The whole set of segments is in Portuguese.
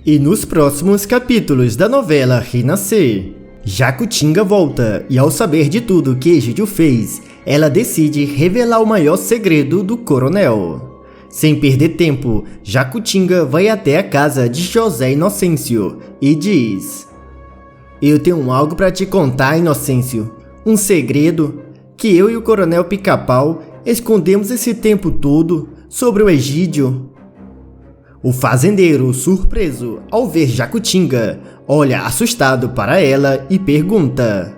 E nos próximos capítulos da novela Renascer, Jacutinga volta e, ao saber de tudo que Egídio fez, ela decide revelar o maior segredo do coronel. Sem perder tempo, Jacutinga vai até a casa de José Inocêncio e diz: "Eu tenho algo para te contar, Inocêncio. Um segredo que eu e o coronel Pica-Pau escondemos esse tempo todo sobre o Egídio." O fazendeiro, surpreso ao ver Jacutinga, olha assustado para ela e pergunta: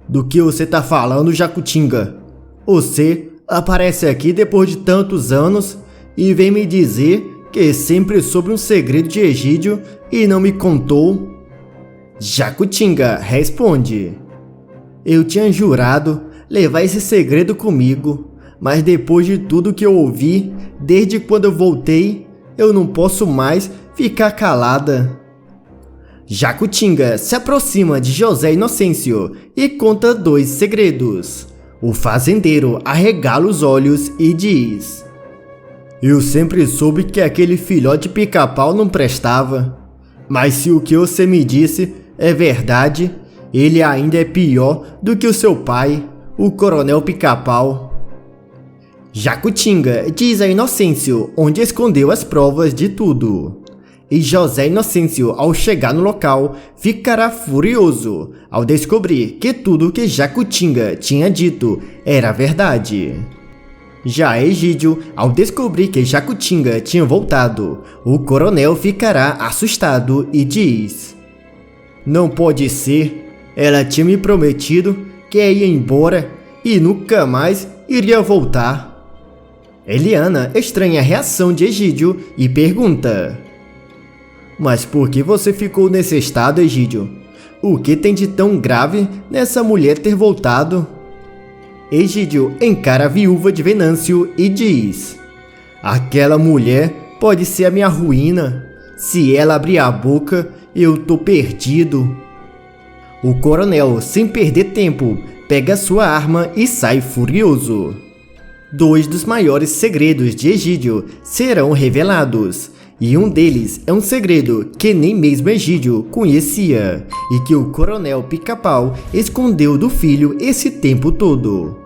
"Do que você tá falando, Jacutinga? Você aparece aqui depois de tantos anos e vem me dizer que sempre soube um segredo de Egídio e não me contou?" Jacutinga responde: "Eu tinha jurado levar esse segredo comigo, mas depois de tudo que eu ouvi, desde quando eu voltei, eu não posso mais ficar calada." Jacutinga se aproxima de José Inocêncio e conta 2 segredos. O fazendeiro arregala os olhos e diz: "Eu sempre soube que aquele filhote de Pica-Pau não prestava. Mas se o que você me disse é verdade, ele ainda é pior do que o seu pai, o coronel Pica-Pau." Jacutinga diz a Inocêncio onde escondeu as provas de tudo. E José Inocêncio, ao chegar no local, ficará furioso ao descobrir que tudo que Jacutinga tinha dito era verdade. Já Egídio, ao descobrir que Jacutinga tinha voltado, o coronel ficará assustado e diz: "Não pode ser, ela tinha me prometido que ia embora e nunca mais iria voltar." Eliana estranha a reação de Egídio e pergunta: "Mas por que você ficou nesse estado, Egídio? O que tem de tão grave nessa mulher ter voltado?" Egídio encara a viúva de Venâncio e diz: "Aquela mulher pode ser a minha ruína. Se ela abrir a boca, eu tô perdido." O coronel, sem perder tempo, pega sua arma e sai furioso. 2 dos maiores segredos de Egídio serão revelados, e um deles é um segredo que nem mesmo Egídio conhecia e que o coronel Pica-Pau escondeu do filho esse tempo todo.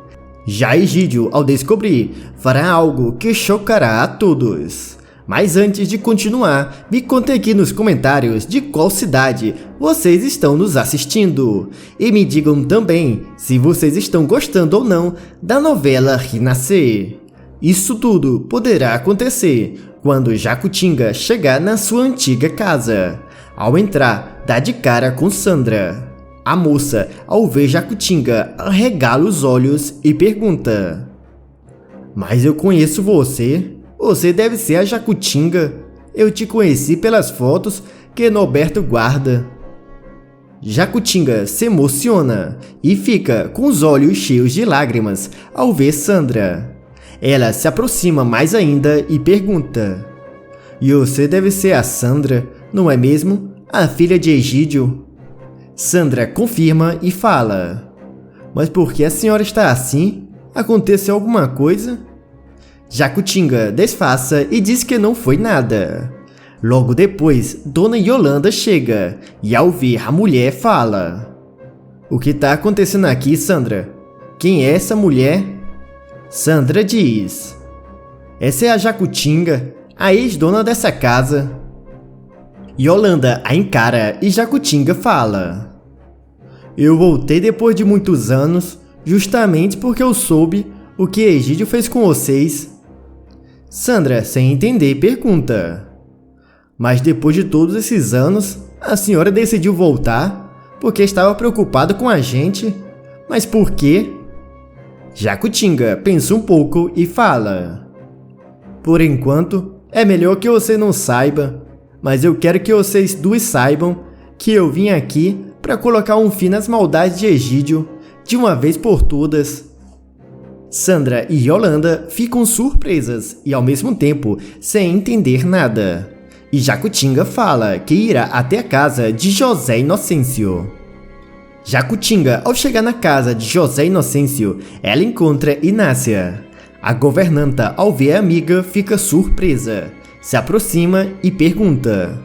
Já Egídio, ao descobrir, fará algo que chocará a todos. Mas antes de continuar, me contem aqui nos comentários de qual cidade vocês estão nos assistindo. E me digam também se vocês estão gostando ou não da novela Renascer. Isso tudo poderá acontecer quando Jacutinga chegar na sua antiga casa. Ao entrar, dá de cara com Sandra. A moça, ao ver Jacutinga, arregala os olhos e pergunta: "Mas eu conheço você? Você deve ser a Jacutinga. Eu te conheci pelas fotos que Norberto guarda." Jacutinga se emociona e fica com os olhos cheios de lágrimas ao ver Sandra. Ela se aproxima mais ainda e pergunta: "E você deve ser a Sandra, não é mesmo? A filha de Egídio?" Sandra confirma e fala: "Mas por que a senhora está assim? Aconteceu alguma coisa?" Jacutinga disfarça e diz que não foi nada. Logo depois, Dona Yolanda chega e, ao ver a mulher, fala: "O que está acontecendo aqui, Sandra? Quem é essa mulher?" Sandra diz: "Essa é a Jacutinga, a ex-dona dessa casa." Yolanda a encara e Jacutinga fala: "Eu voltei depois de muitos anos, justamente porque eu soube o que Egídio fez com vocês." Sandra, sem entender, pergunta: "Mas depois de todos esses anos, a senhora decidiu voltar porque estava preocupada com a gente? Mas por quê?" Jacutinga pensa um pouco e fala: "Por enquanto, é melhor que você não saiba, mas eu quero que vocês 2 saibam que eu vim aqui para colocar um fim nas maldades de Egídio, de uma vez por todas." Sandra e Yolanda ficam surpresas e, ao mesmo tempo, sem entender nada. E Jacutinga fala que irá até a casa de José Inocêncio. Jacutinga, ao chegar na casa de José Inocêncio, ela encontra Inácia. A governanta, ao ver a amiga, fica surpresa, se aproxima e pergunta: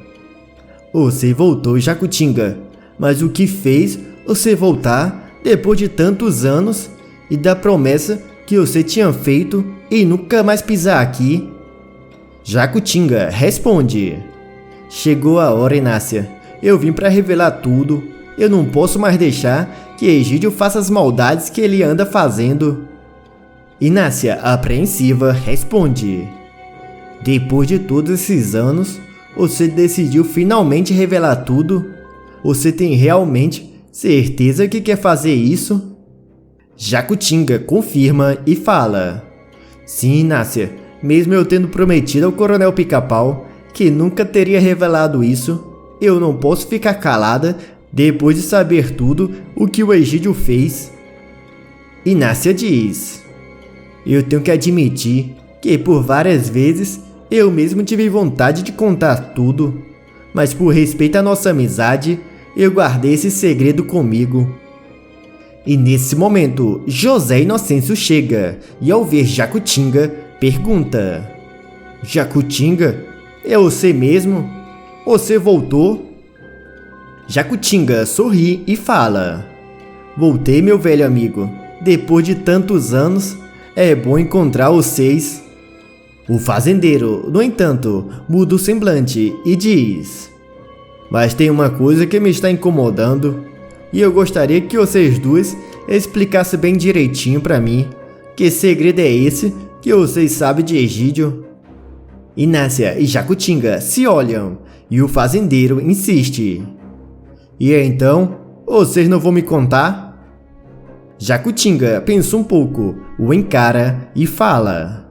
Você voltou, Jacutinga, mas o que fez você voltar depois de tantos anos e da promessa que você tinha feito e nunca mais pisar aqui? Jacutinga responde: chegou a hora, Inácia. Eu vim para revelar tudo. Eu não posso mais deixar que Egídio faça as maldades que ele anda fazendo. Inácia, apreensiva, responde: depois de todos esses anos, você decidiu finalmente revelar tudo? Você tem realmente certeza que quer fazer isso? Jacutinga confirma e fala: sim, Inácia, mesmo eu tendo prometido ao Coronel Pica-Pau que nunca teria revelado isso, eu não posso ficar calada depois de saber tudo o que o Egídio fez. Inácia diz: eu tenho que admitir que por várias vezes eu mesmo tive vontade de contar tudo, mas por respeito à nossa amizade, eu guardei esse segredo comigo. E nesse momento, José Inocêncio chega e ao ver Jacutinga, pergunta: Jacutinga, é você mesmo? Você voltou? Jacutinga sorri e fala: voltei, meu velho amigo. Depois de tantos anos, é bom encontrar vocês. O fazendeiro, no entanto, muda o semblante e diz: mas tem uma coisa que me está incomodando, e eu gostaria que vocês dois explicassem bem direitinho para mim. Que segredo é esse que vocês sabem de Egídio? Inácia e Jacutinga se olham e o fazendeiro insiste: e então, vocês não vão me contar? Jacutinga pensa um pouco, o encara e fala: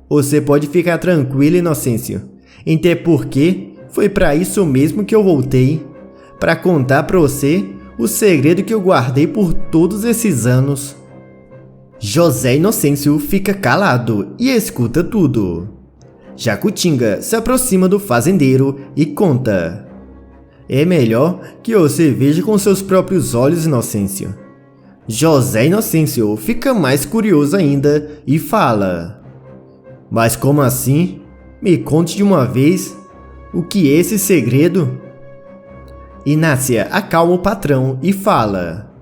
você pode ficar tranquilo, Inocêncio, até porque foi para isso mesmo que eu voltei, para contar para você o segredo que eu guardei por todos esses anos. José Inocêncio fica calado e escuta tudo. Jacutinga se aproxima do fazendeiro e conta: é melhor que você veja com seus próprios olhos, Inocêncio. José Inocêncio fica mais curioso ainda e fala: mas como assim? Me conte de uma vez. O que é esse segredo? Inácia acalma o patrão e fala: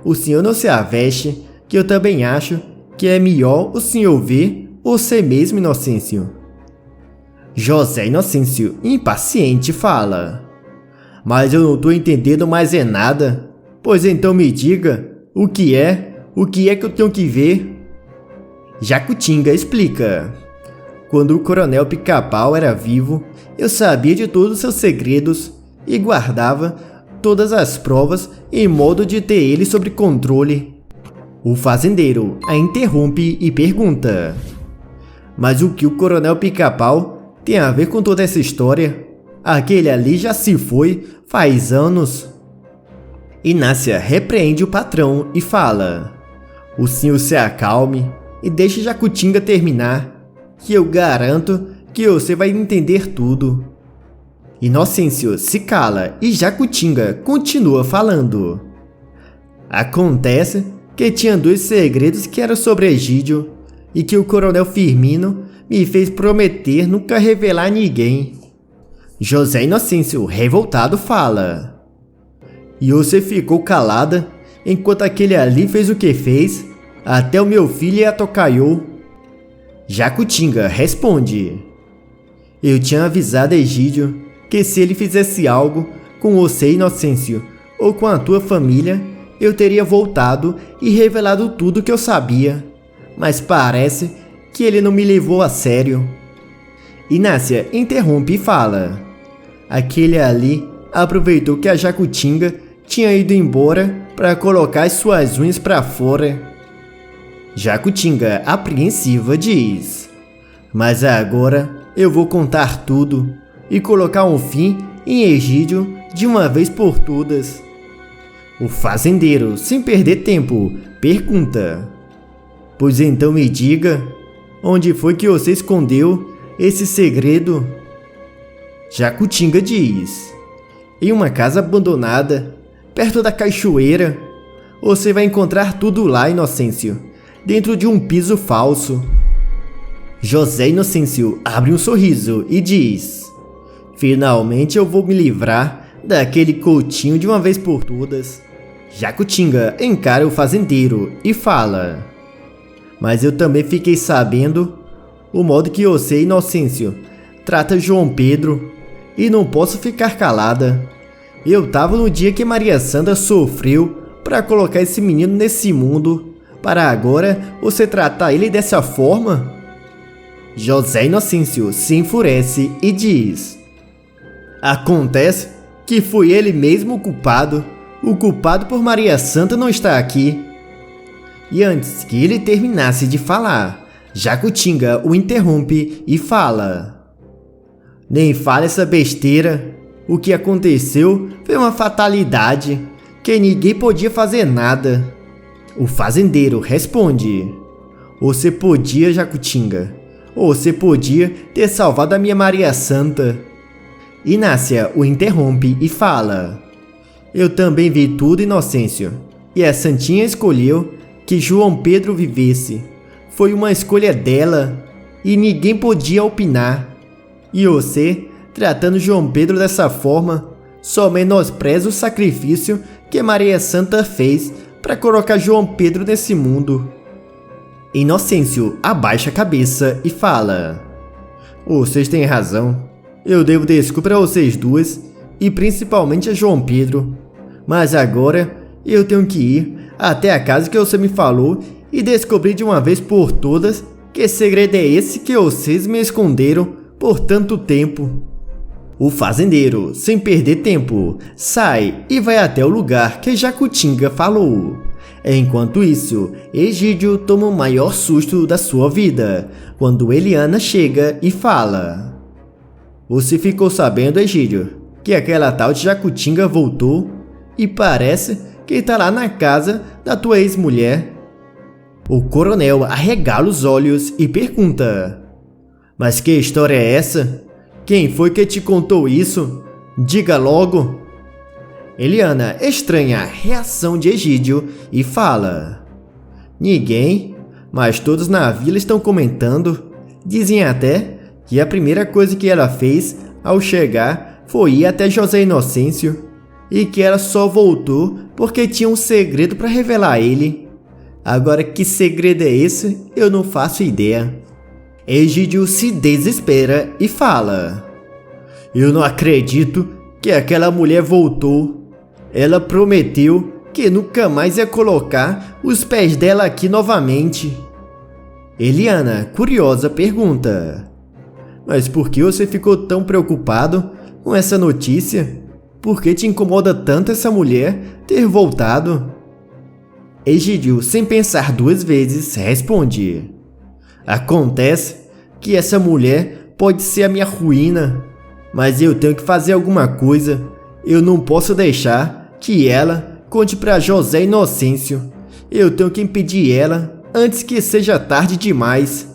o senhor não se aveste, que eu também acho que é melhor o senhor ver você mesmo, Inocêncio. José Inocêncio, impaciente, fala: mas eu não estou entendendo mais é nada. Pois então me diga, o que é que eu tenho que ver? Jacutinga explica: quando o Coronel Pica-Pau era vivo, eu sabia de todos os seus segredos e guardava todas as provas em modo de ter ele sob controle. O fazendeiro a interrompe e pergunta: mas o que o Coronel Pica-Pau tem a ver com toda essa história? Aquele ali já se foi faz anos. Inácia repreende o patrão e fala: o senhor se acalme e deixe Jacutinga terminar, que eu garanto que você vai entender tudo. Inocêncio se cala e Jacutinga continua falando: acontece que tinha dois segredos que eram sobre Egídio e que o Coronel Firmino me fez prometer nunca revelar a ninguém. José Inocêncio, revoltado, fala: e você ficou calada enquanto aquele ali fez o que fez? Até o meu filho atocaiou. Jacutinga responde: eu tinha avisado Egídio que se ele fizesse algo com você, Inocêncio, ou com a tua família, eu teria voltado e revelado tudo que eu sabia. Mas parece que ele não me levou a sério. Inácia interrompe e fala: aquele ali aproveitou que a Jacutinga tinha ido embora para colocar as suas unhas para fora. Jacutinga, apreensiva, diz: mas agora eu vou contar tudo e colocar um fim em Egídio de uma vez por todas. O fazendeiro, sem perder tempo, pergunta: pois então me diga, onde foi que você escondeu esse segredo? Jacutinga diz: em uma casa abandonada, perto da cachoeira. Você vai encontrar tudo lá, Inocêncio, dentro de um piso falso. José Inocêncio abre um sorriso e diz: Finalmente eu vou me livrar daquele Coutinho de uma vez por todas. Jacutinga encara o fazendeiro e fala: mas eu também fiquei sabendo o modo que você, Inocêncio, trata João Pedro e não posso ficar calada. Eu tava no dia que Maria Santa sofreu para colocar esse menino nesse mundo, para agora você tratar ele dessa forma? José Inocêncio se enfurece e diz: acontece que foi ele mesmo o culpado por Maria Santa não estar aqui. E antes que ele terminasse de falar, Jacutinga o interrompe e fala: nem fale essa besteira. O que aconteceu foi uma fatalidade, que ninguém podia fazer nada. O fazendeiro responde: você podia, Jacutinga. Você podia ter salvado a minha Maria Santa. Inácia o interrompe e fala: eu também vi tudo, Inocêncio. E a Santinha escolheu que João Pedro vivesse. Foi uma escolha dela e ninguém podia opinar. E você, tratando João Pedro dessa forma, só menospreza o sacrifício que Maria Santa fez para colocar João Pedro nesse mundo. Inocêncio abaixa a cabeça e fala: vocês têm razão. Eu devo desculpa a vocês duas e principalmente a João Pedro. Mas agora eu tenho que ir até a casa que você me falou e descobrir de uma vez por todas que segredo é esse que vocês me esconderam por tanto tempo. O fazendeiro, sem perder tempo, sai e vai até o lugar que Jacutinga falou. Enquanto isso, Egídio toma o maior susto da sua vida quando Eliana chega e fala: você ficou sabendo, Egídio, que aquela tal de Jacutinga voltou e parece que tá lá na casa da tua ex-mulher? O coronel arregala os olhos e pergunta: mas que história é essa? Quem foi que te contou isso? Diga logo. Eliana estranha a reação de Egídio e fala: ninguém, mas todos na vila estão comentando. Dizem até que a primeira coisa que ela fez ao chegar foi ir até José Inocêncio e que ela só voltou porque tinha um segredo para revelar a ele. Agora, que segredo é esse? Eu não faço ideia. Egídio se desespera e fala: eu não acredito que aquela mulher voltou. Ela prometeu que nunca mais ia colocar os pés dela aqui novamente. Eliana, curiosa, pergunta: mas por que você ficou tão preocupado com essa notícia? Por que te incomoda tanto essa mulher ter voltado? Egídio, sem pensar duas vezes, responde: acontece que essa mulher pode ser a minha ruína, mas eu tenho que fazer alguma coisa. Eu não posso deixar que ela conte para José Inocêncio. Eu tenho que impedir ela antes que seja tarde demais.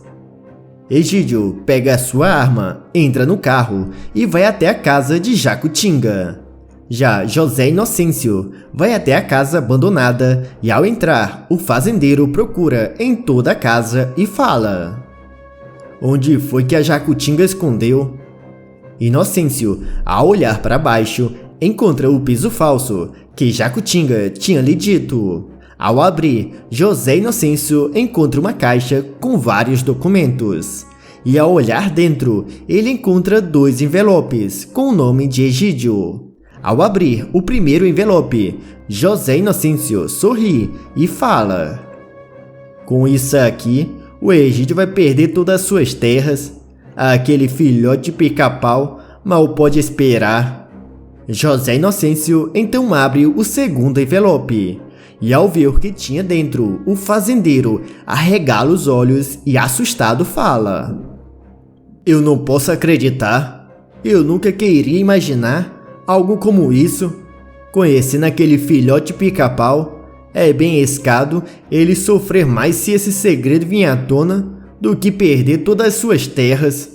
Egídio pega a sua arma, entra no carro e vai até a casa de Jacutinga. Já José Inocêncio vai até a casa abandonada e, ao entrar, o fazendeiro procura em toda a casa e fala: onde foi que a Jacutinga escondeu? Inocêncio, ao olhar para baixo, encontra o piso falso que Jacutinga tinha lhe dito. Ao abrir, José Inocêncio encontra uma caixa com vários documentos. E ao olhar dentro, ele encontra 2 envelopes com o nome de Egídio. Ao abrir o primeiro envelope, José Inocêncio sorri e fala: com isso aqui, o Egídio vai perder todas as suas terras. Aquele filhote de pica-pau mal pode esperar. José Inocêncio então abre o segundo envelope. E ao ver o que tinha dentro, o fazendeiro arregala os olhos e, assustado, fala: eu não posso acreditar. Eu nunca queria imaginar algo como isso. Conhecendo aquele filhote pica-pau, é bem escado ele sofrer mais se esse segredo vier à tona do que perder todas as suas terras.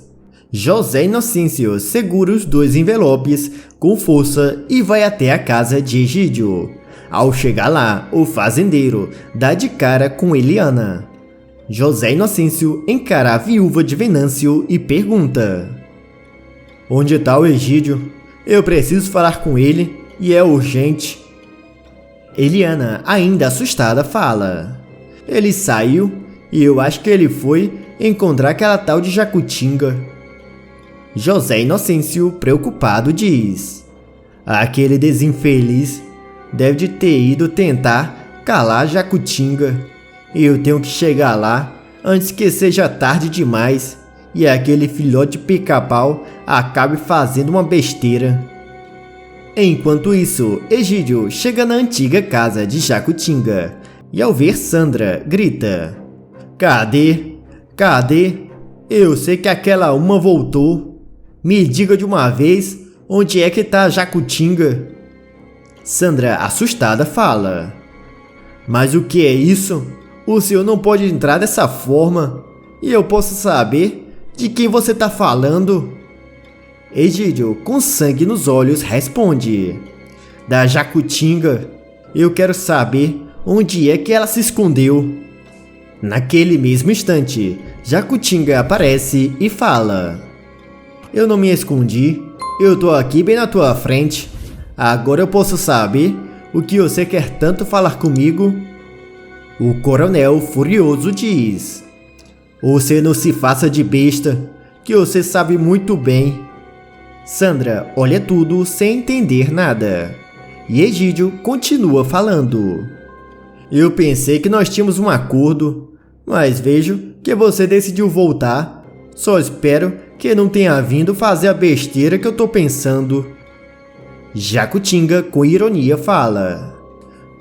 José Inocêncio segura os 2 envelopes com força e vai até a casa de Egídio. Ao chegar lá, o fazendeiro dá de cara com Eliana. José Inocêncio encara a viúva de Venâncio e pergunta: Onde está o Egídio? Eu preciso falar com ele e é urgente. Eliana, ainda assustada, fala. Ele saiu e eu acho que ele foi encontrar aquela tal de Jacutinga. José Inocêncio, preocupado, diz. Aquele desinfeliz deve de ter ido tentar calar Jacutinga. Eu tenho que chegar lá antes que seja tarde demais e aquele filhote de pica-pau acabe fazendo uma besteira. Enquanto isso, Egídio chega na antiga casa de Jacutinga e ao ver Sandra, grita. Cadê? Cadê? Eu sei que aquela uma voltou. Me diga de uma vez onde é que tá Jacutinga. Sandra, assustada, fala. Mas o que é isso? O senhor não pode entrar dessa forma. E eu posso saber de quem você tá falando? Egídio, com sangue nos olhos, responde. Da Jacutinga. Eu quero saber onde é que ela se escondeu. Naquele mesmo instante, Jacutinga aparece e fala. Eu não me escondi. Eu tô aqui bem na tua frente. Agora eu posso saber o que você quer tanto falar comigo? O coronel, furioso, diz. Você não se faça de besta, que você sabe muito bem. Sandra olha tudo sem entender nada. E Egídio continua falando. Eu pensei que nós tínhamos um acordo, mas vejo que você decidiu voltar. Só espero que não tenha vindo fazer a besteira que eu tô pensando. Jacutinga, com ironia, fala.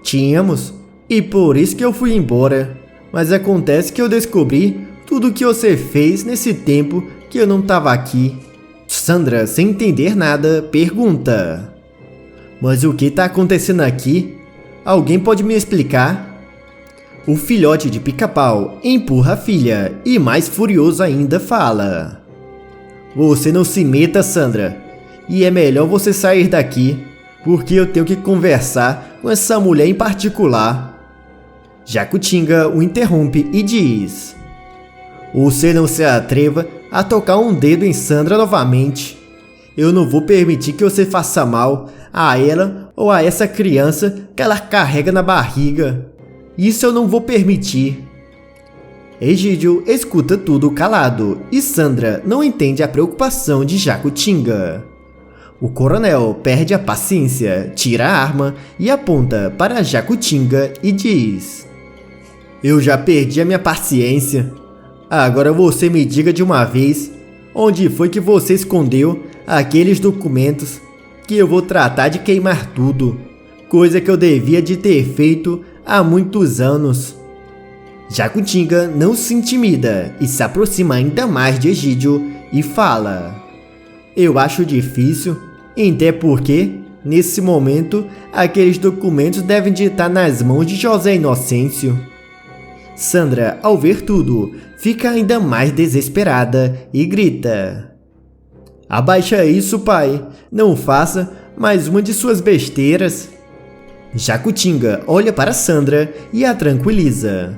Tínhamos, e por isso que eu fui embora. Mas acontece que eu descobri tudo o que você fez nesse tempo que eu não tava aqui. Sandra, sem entender nada, pergunta. Mas o que tá acontecendo aqui? Alguém pode me explicar? O filhote de pica-pau empurra a filha e, mais furioso ainda, fala. Você não se meta, Sandra. E é melhor você sair daqui, porque eu tenho que conversar com essa mulher em particular. Jacutinga o interrompe e diz. Você não se atreva a tocar um dedo em Sandra novamente. Eu não vou permitir que você faça mal a ela ou a essa criança que ela carrega na barriga. Isso eu não vou permitir. Egídio escuta tudo calado e Sandra não entende a preocupação de Jacutinga. O coronel perde a paciência, tira a arma e aponta para Jacutinga e diz. Eu já perdi a minha paciência. Agora você me diga de uma vez onde foi que você escondeu aqueles documentos que eu vou tratar de queimar tudo. Coisa que eu devia de ter feito há muitos anos. Jacutinga não se intimida e se aproxima ainda mais de Egídio e fala. Eu acho difícil, até porque, nesse momento, aqueles documentos devem de estar nas mãos de José Inocêncio. Sandra, ao ver tudo, fica ainda mais desesperada e grita. Abaixa isso, pai. Não faça mais uma de suas besteiras. Jacutinga olha para Sandra e a tranquiliza.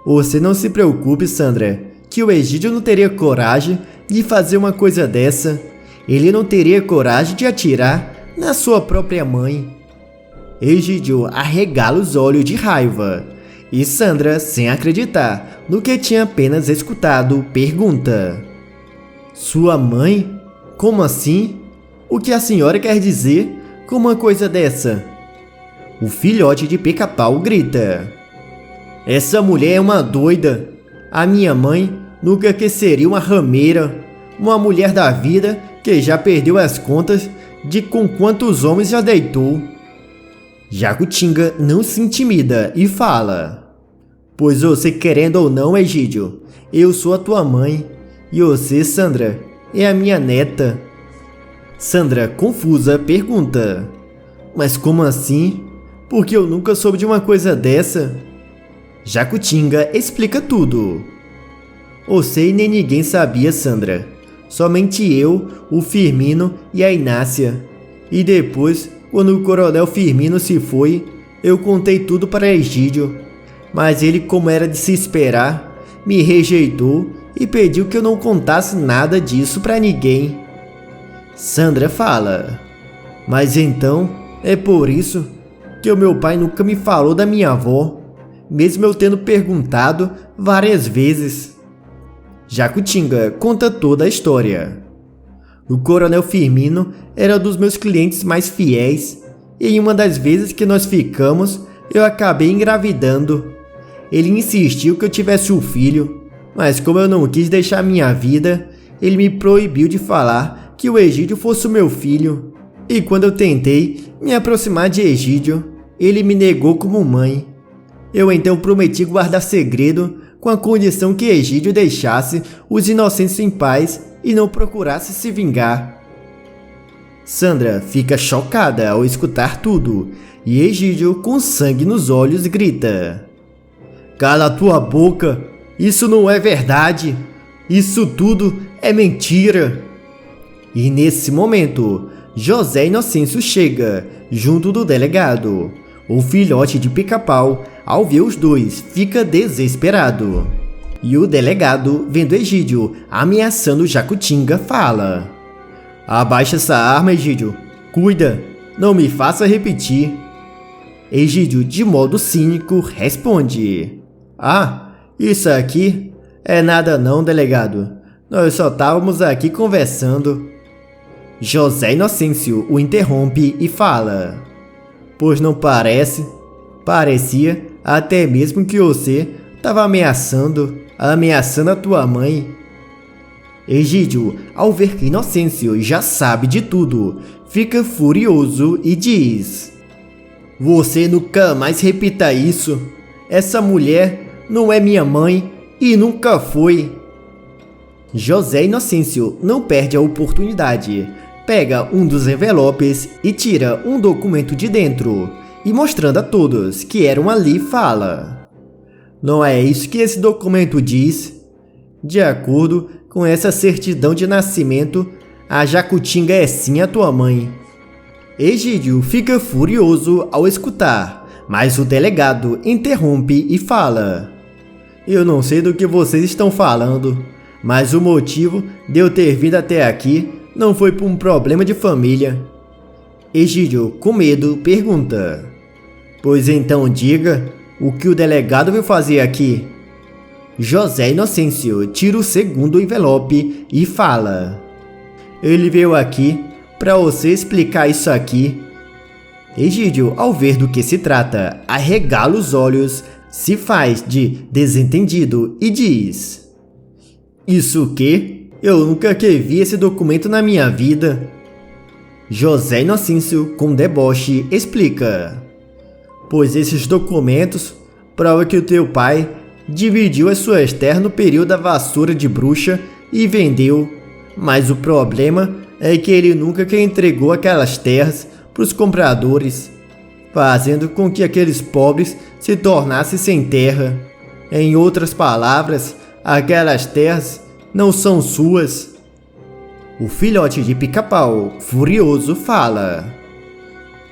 Você não se preocupe, Sandra, que o Egídio não teria coragem de fazer uma coisa dessa. Ele não teria coragem de atirar na sua própria mãe. Egídio arregala os olhos de raiva. E Sandra, sem acreditar no que tinha apenas escutado, pergunta. Sua mãe? Como assim? O que a senhora quer dizer com uma coisa dessa? O filhote de pica-pau grita. Essa mulher é uma doida. A minha mãe nunca que seria uma rameira. Uma mulher da vida que já perdeu as contas de com quantos homens já deitou. Jacutinga não se intimida e fala. Pois você querendo ou não, Egídio, eu sou a tua mãe. E você, Sandra, é a minha neta. Sandra, confusa, pergunta. Mas como assim? Porque eu nunca soube de uma coisa dessa. Jacutinga explica tudo. Você e nem ninguém sabia, Sandra. Somente eu, o Firmino e a Inácia. E depois, quando o coronel Firmino se foi, eu contei tudo para Egídio. Mas ele, como era de se esperar, me rejeitou e pediu que eu não contasse nada disso para ninguém. Sandra fala: mas então é por isso que o meu pai nunca me falou da minha avó, mesmo eu tendo perguntado várias vezes. Jacutinga conta toda a história. O Coronel Firmino era um dos meus clientes mais fiéis, e em uma das vezes que nós ficamos, eu acabei engravidando. Ele insistiu que eu tivesse um filho, mas como eu não quis deixar minha vida, ele me proibiu de falar que o Egídio fosse o meu filho. E quando eu tentei me aproximar de Egídio, ele me negou como mãe. Eu então prometi guardar segredo com a condição que Egídio deixasse os inocentes em paz e não procurasse se vingar. Sandra fica chocada ao escutar tudo e Egídio, com sangue nos olhos, grita: cala a tua boca! Isso não é verdade! Isso tudo é mentira! E nesse momento, José Inocêncio chega junto do delegado. O filhote de Pica-Pau, ao ver os dois, fica desesperado. E o delegado, vendo Egídio ameaçando Jacutinga, fala: abaixa essa arma, Egídio. Cuida, não me faça repetir. Egídio, de modo cínico, responde: ah, isso aqui é nada não, delegado. Nós só estávamos aqui conversando. José Inocêncio o interrompe e fala: pois não parece? Parecia até mesmo que você estava ameaçando a tua mãe. Egídio, ao ver que Inocêncio já sabe de tudo, fica furioso e diz: você nunca mais repita isso. Essa mulher não é minha mãe e nunca foi. José Inocêncio não perde a oportunidade. Pega um dos envelopes e tira um documento de dentro, e mostrando a todos que eram ali, fala: não é isso que esse documento diz? De acordo com essa certidão de nascimento, a Jacutinga é sim a tua mãe. Egídio fica furioso ao escutar, mas o delegado interrompe e fala: eu não sei do que vocês estão falando, mas o motivo de eu ter vindo até aqui não foi por um problema de família. Egídio, com medo, pergunta: pois então diga, o que o delegado veio fazer aqui? José Inocêncio tira o segundo envelope e fala: ele veio aqui para você explicar isso aqui. Egídio, ao ver do que se trata, arregala os olhos, se faz de desentendido e diz: isso o quê? Eu nunca que vi esse documento na minha vida. José Inocêncio, com deboche, explica: pois esses documentos provam que o teu pai dividiu as suas terras no período da vassoura de bruxa e vendeu. Mas o problema é que ele nunca que entregou aquelas terras para os compradores, fazendo com que aqueles pobres se tornassem sem terra. Em outras palavras, aquelas terras não são suas. O filhote de Pica-Pau, furioso, fala: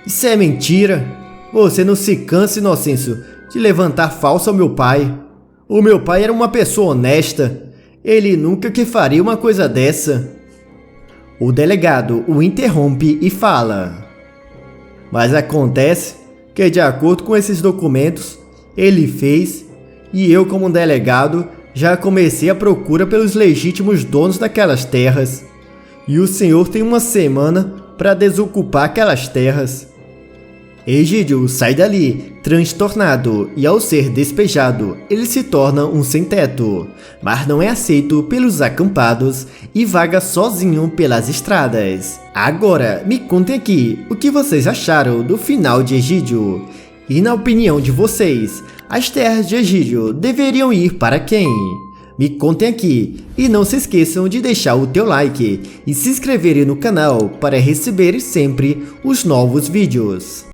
isso é mentira. Você não se cansa, Inocêncio, de levantar falso ao meu pai. O meu pai era uma pessoa honesta. Ele nunca que faria uma coisa dessa. O delegado o interrompe e fala: mas acontece que, de acordo com esses documentos, ele fez, e eu, como delegado, já comecei a procura pelos legítimos donos daquelas terras. E o senhor tem uma semana para desocupar aquelas terras. Egídio sai dali, transtornado, e ao ser despejado, ele se torna um sem-teto, mas não é aceito pelos acampados e vaga sozinho pelas estradas. Agora, me contem aqui o que vocês acharam do final de Egídio. E na opinião de vocês, as terras de Egídio deveriam ir para quem? Me contem aqui e não se esqueçam de deixar o teu like e se inscreverem no canal para receberem sempre os novos vídeos.